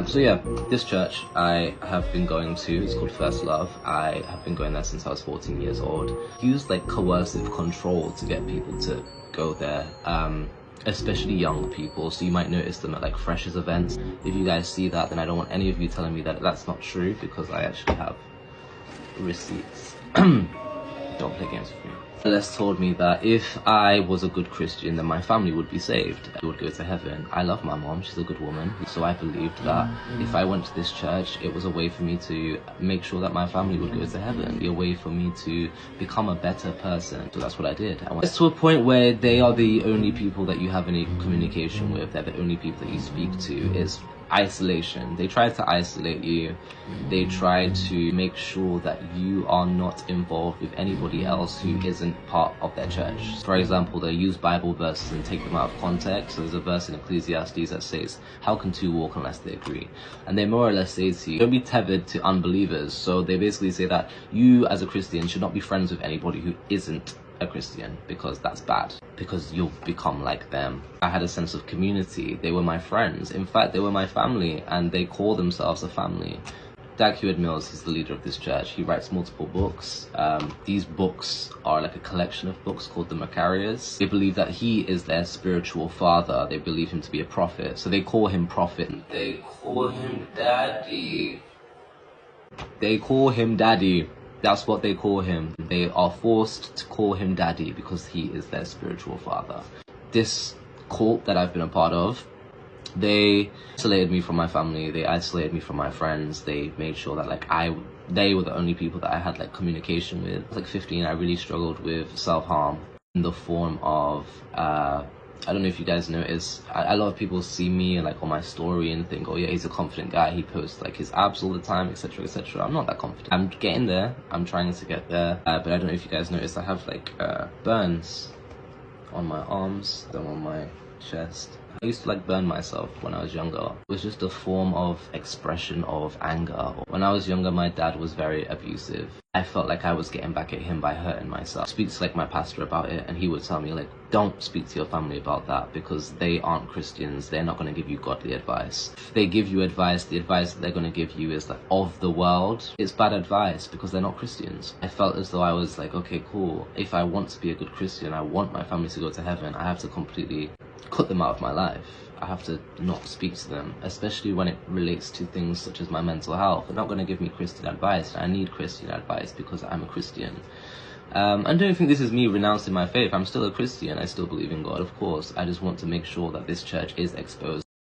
So yeah, this church I have been going to, it's called First Love. I have been going there since I was 14 years old. Used like coercive control to get people to go there, especially young people. So you might notice them at like freshers events. If you guys see that, then I don't want any of you telling me that that's not true, because I actually have receipts. Don't play games with me. Les told me that if I was a good Christian, then my family would be saved. I would go to heaven. I love my mom, she's a good woman. So I believed that if I went to this church, it was a way for me to make sure that my family would go to heaven. A way for me to become a better person. So that's what I did. I went to a point where they are the only people that you have any communication with. They're the only people that you speak to. It's isolation. They try to isolate you. They try to make sure that you are not involved with anybody else who isn't part of their church. For example, they use Bible verses and take them out of context. So there's a verse in Ecclesiastes that says, how can two walk unless they agree? And they more or less say to you, don't be tethered to unbelievers. So they basically say that you as a Christian should not be friends with anybody who isn't a Christian, because that's bad, because you'll become like them. I had a sense of community. They were my friends. In fact, they were my family, and they call themselves a family. Dag Heward-Mills is the leader of this church. He writes multiple books. These books are like a collection of books called the Macarius. They believe that he is their spiritual father. They believe him to be a prophet, so they call him prophet. They call him daddy. They call him daddy. That's what they call him. They are forced to call him daddy because he is their spiritual father. This cult that I've been a part of, they isolated me from my family. They isolated me from my friends. They made sure that they were the only people that I had like communication with. I was like 15. I really struggled with self-harm in the form of I don't know if you guys notice, a lot of people see me like on my story and think, oh yeah, he's a confident guy, he posts like his abs all the time, etc, etc. I'm not that confident. I'm getting there, I'm trying to get there, but I don't know if you guys noticed, I have like burns on my arms, then on my chest. I used to like burn myself when I was younger. It was just a form of expression of anger. When I was younger, my dad was very abusive. I felt like I was getting back at him by hurting myself. I speak to like my pastor about it, and he would tell me like, don't speak to your family about that, because they aren't Christians. They're not going to give you godly advice. If they give you advice, the advice that they're going to give you is like of the world. It's bad advice because they're not Christians. I felt as though I was like, okay, cool. If I want to be a good Christian, I want my family to go to heaven, I have to completely cut them out of my life. I have to not speak to them, especially when it relates to things such as my mental health. They're not going to give me Christian advice. I need Christian advice because I'm a Christian. I don't think this is me renouncing my faith. I'm still a Christian. I still believe in God, of course. I just want to make sure that this church is exposed.